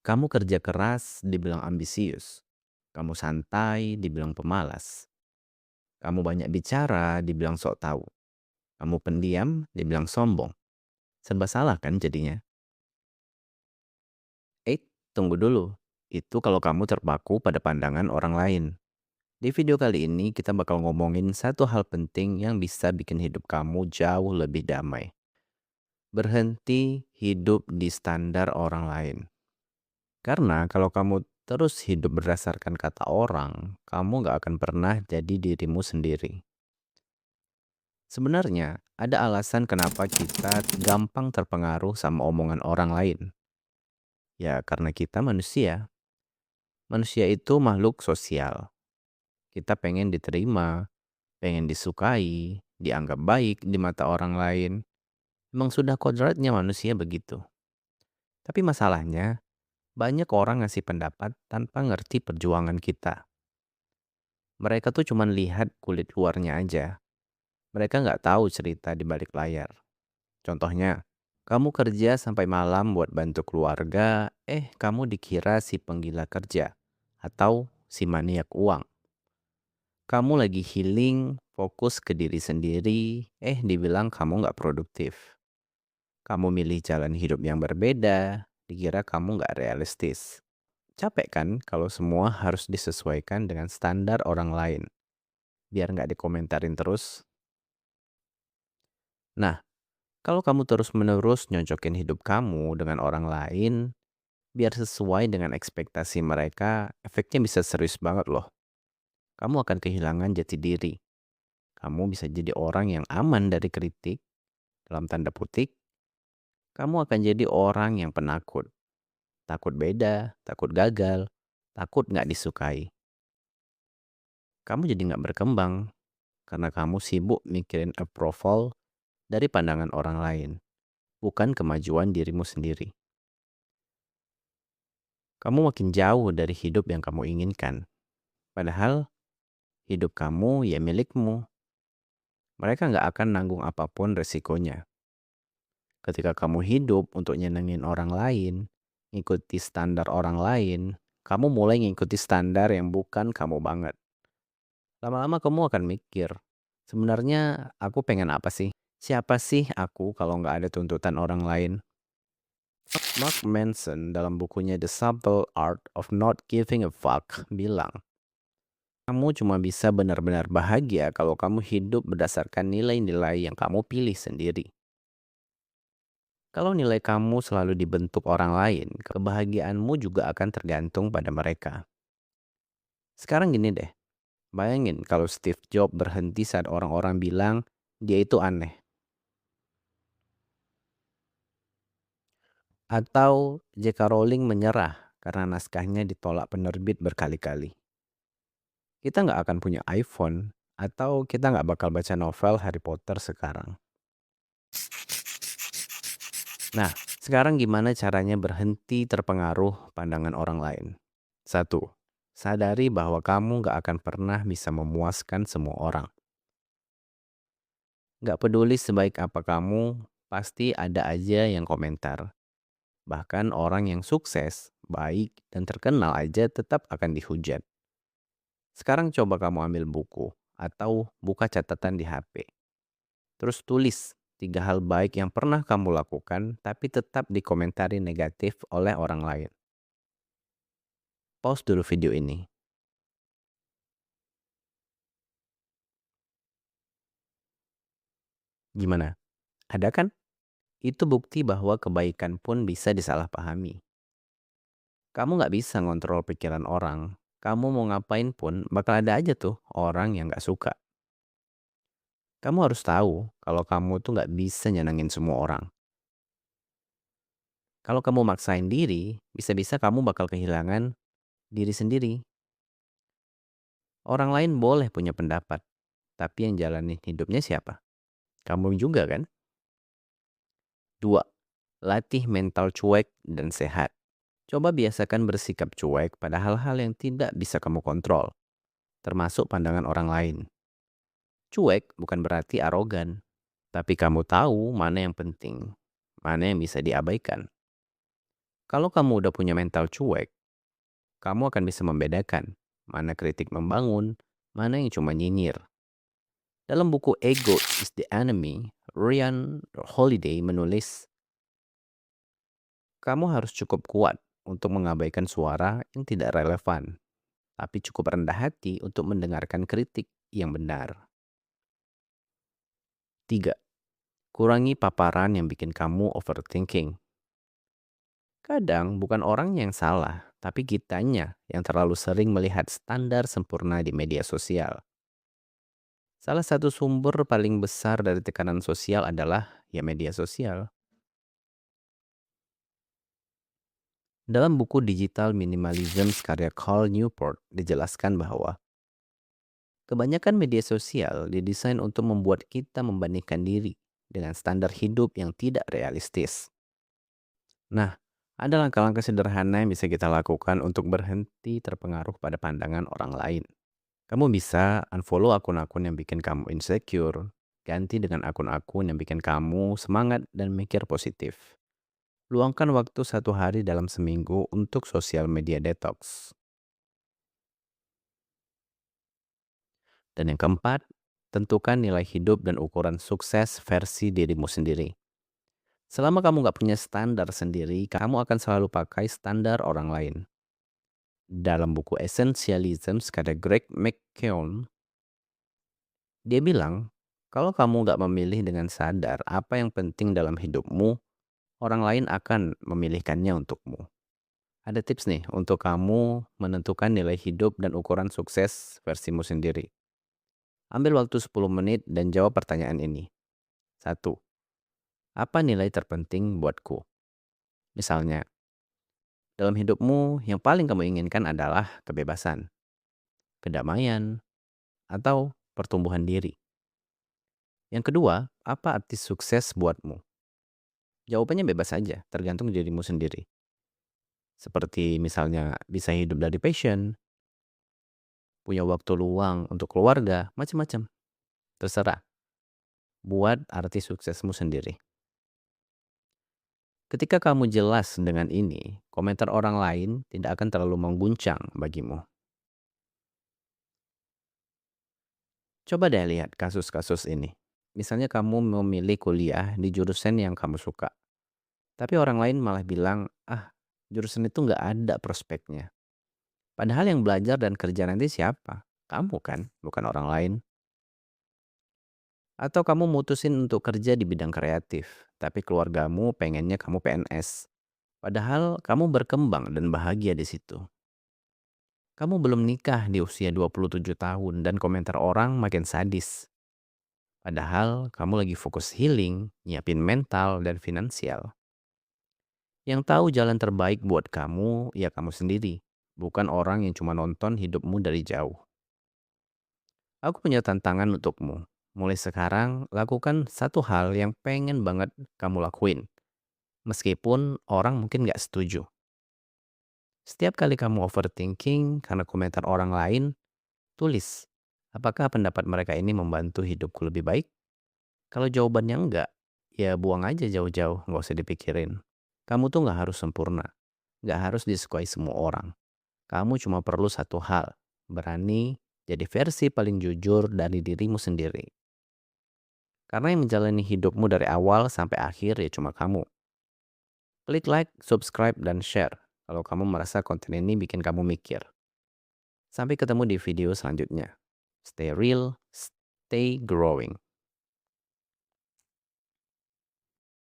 Kamu kerja keras, dibilang ambisius. Kamu santai, dibilang pemalas. Kamu banyak bicara, dibilang sok tahu. Kamu pendiam, dibilang sombong. Serba salah kan jadinya? Tunggu dulu. Itu kalau kamu terpaku pada pandangan orang lain. Di video kali ini kita bakal ngomongin satu hal penting yang bisa bikin hidup kamu jauh lebih damai. Berhenti hidup di standar orang lain. Karena kalau kamu terus hidup berdasarkan kata orang, kamu gak akan pernah jadi dirimu sendiri. Sebenarnya, ada alasan kenapa kita gampang terpengaruh sama omongan orang lain. Ya, karena kita manusia. Manusia itu makhluk sosial. Kita pengen diterima, pengen disukai, dianggap baik di mata orang lain. Memang sudah kodratnya manusia begitu. Tapi masalahnya, banyak orang ngasih pendapat tanpa ngerti perjuangan kita. Mereka tuh cuman lihat kulit luarnya aja. Mereka nggak tahu cerita di balik layar. Contohnya, kamu kerja sampai malam buat bantu keluarga, kamu dikira si penggila kerja atau si maniak uang. Kamu lagi healing, fokus ke diri sendiri, dibilang kamu nggak produktif. Kamu milih jalan hidup yang berbeda, dikira kamu nggak realistis. Capek kan kalau semua harus disesuaikan dengan standar orang lain, biar nggak dikomentarin terus. Nah, kalau kamu terus-menerus nyocokin hidup kamu dengan orang lain, biar sesuai dengan ekspektasi mereka, efeknya bisa serius banget loh. Kamu akan kehilangan jati diri. Kamu bisa jadi orang yang aman dari kritik, dalam tanda petik. Kamu akan jadi orang yang penakut. Takut beda, takut gagal, takut nggak disukai. Kamu jadi nggak berkembang, karena kamu sibuk mikirin approval dari pandangan orang lain, bukan kemajuan dirimu sendiri. Kamu makin jauh dari hidup yang kamu inginkan. Padahal hidup kamu ya milikmu. Mereka nggak akan nanggung apapun resikonya. Ketika kamu hidup untuk nyenengin orang lain, ngikuti standar orang lain, kamu mulai ngikuti standar yang bukan kamu banget. Lama-lama kamu akan mikir, sebenarnya aku pengen apa sih? Siapa sih aku kalau nggak ada tuntutan orang lain? Mark Manson dalam bukunya The Subtle Art of Not Giving a Fuck bilang, kamu cuma bisa benar-benar bahagia kalau kamu hidup berdasarkan nilai-nilai yang kamu pilih sendiri. Kalau nilai kamu selalu dibentuk orang lain, kebahagiaanmu juga akan tergantung pada mereka. Sekarang gini deh, bayangin kalau Steve Jobs berhenti saat orang-orang bilang dia itu aneh. Atau J.K. Rowling menyerah karena naskahnya ditolak penerbit berkali-kali. Kita nggak akan punya iPhone, atau kita nggak bakal baca novel Harry Potter sekarang. Nah, sekarang gimana caranya berhenti terpengaruh pandangan orang lain? 1. Sadari bahwa kamu nggak akan pernah bisa memuaskan semua orang. Nggak peduli sebaik apa kamu, pasti ada aja yang komentar. Bahkan orang yang sukses, baik, dan terkenal aja tetap akan dihujat. Sekarang coba kamu ambil buku atau buka catatan di HP. Terus tulis 3 hal baik yang pernah kamu lakukan tapi tetap dikomentari negatif oleh orang lain. Pause dulu video ini. Gimana? Ada kan? Itu bukti bahwa kebaikan pun bisa disalahpahami. Kamu nggak bisa ngontrol pikiran orang. Kamu mau ngapain pun bakal ada aja tuh orang yang nggak suka. Kamu harus tahu kalau kamu tuh nggak bisa nyenengin semua orang. Kalau kamu maksain diri, bisa-bisa kamu bakal kehilangan diri sendiri. Orang lain boleh punya pendapat, tapi yang jalanin hidupnya siapa? Kamu juga kan? 2. Latih mental cuek dan sehat. Coba biasakan bersikap cuek pada hal-hal yang tidak bisa kamu kontrol, termasuk pandangan orang lain. Cuek bukan berarti arogan, tapi kamu tahu mana yang penting, mana yang bisa diabaikan. Kalau kamu udah punya mental cuek, kamu akan bisa membedakan mana kritik membangun, mana yang cuma nyinyir. Dalam buku Ego is the Enemy, Ryan Holiday menulis, kamu harus cukup kuat untuk mengabaikan suara yang tidak relevan, tapi cukup rendah hati untuk mendengarkan kritik yang benar. 3. Kurangi paparan yang bikin kamu overthinking. Kadang bukan orang yang salah, tapi kitanya yang terlalu sering melihat standar sempurna di media sosial. Salah satu sumber paling besar dari tekanan sosial adalah ya media sosial. Dalam buku Digital Minimalism karya Cal Newport dijelaskan bahwa kebanyakan media sosial didesain untuk membuat kita membandingkan diri dengan standar hidup yang tidak realistis. Nah, ada langkah-langkah sederhana yang bisa kita lakukan untuk berhenti terpengaruh pada pandangan orang lain. Kamu bisa unfollow akun-akun yang bikin kamu insecure, ganti dengan akun-akun yang bikin kamu semangat dan mikir positif. Luangkan waktu 1 hari dalam seminggu untuk sosial media detox. Dan yang keempat, tentukan nilai hidup dan ukuran sukses versi dirimu sendiri. Selama kamu nggak punya standar sendiri, kamu akan selalu pakai standar orang lain. Dalam buku Essentialism karya Greg McKeown, dia bilang, kalau kamu nggak memilih dengan sadar apa yang penting dalam hidupmu, orang lain akan memilihkannya untukmu. Ada tips nih untuk kamu menentukan nilai hidup dan ukuran sukses versimu sendiri. Ambil waktu 10 menit dan jawab pertanyaan ini. 1. Apa nilai terpenting buatku? Misalnya, dalam hidupmu yang paling kamu inginkan adalah kebebasan, kedamaian, atau pertumbuhan diri. Yang kedua, apa arti sukses buatmu? Jawabannya bebas saja, tergantung dirimu sendiri. Seperti misalnya bisa hidup dari passion, punya waktu luang untuk keluarga, macam-macam. Terserah, buat arti suksesmu sendiri. Ketika kamu jelas dengan ini, komentar orang lain tidak akan terlalu mengguncang bagimu. Coba deh lihat kasus-kasus ini. Misalnya kamu memilih kuliah di jurusan yang kamu suka. Tapi orang lain malah bilang, ah, jurusan itu nggak ada prospeknya. Padahal yang belajar dan kerja nanti siapa? Kamu kan, bukan orang lain. Atau kamu mutusin untuk kerja di bidang kreatif, tapi keluargamu pengennya kamu PNS. Padahal kamu berkembang dan bahagia di situ. Kamu belum nikah di usia 27 tahun dan komentar orang makin sadis. Padahal kamu lagi fokus healing, nyiapin mental dan finansial. Yang tahu jalan terbaik buat kamu, ya kamu sendiri. Bukan orang yang cuma nonton hidupmu dari jauh. Aku punya tantangan untukmu. Mulai sekarang, lakukan satu hal yang pengen banget kamu lakuin. Meskipun orang mungkin gak setuju. Setiap kali kamu overthinking karena komentar orang lain, tulis. Apakah pendapat mereka ini membantu hidupku lebih baik? Kalau jawabannya enggak, ya buang aja jauh-jauh, nggak usah dipikirin. Kamu tuh nggak harus sempurna, nggak harus disukai semua orang. Kamu cuma perlu satu hal, berani jadi versi paling jujur dari dirimu sendiri. Karena yang menjalani hidupmu dari awal sampai akhir ya cuma kamu. Klik like, subscribe, dan share kalau kamu merasa konten ini bikin kamu mikir. Sampai ketemu di video selanjutnya. Stay real, stay growing.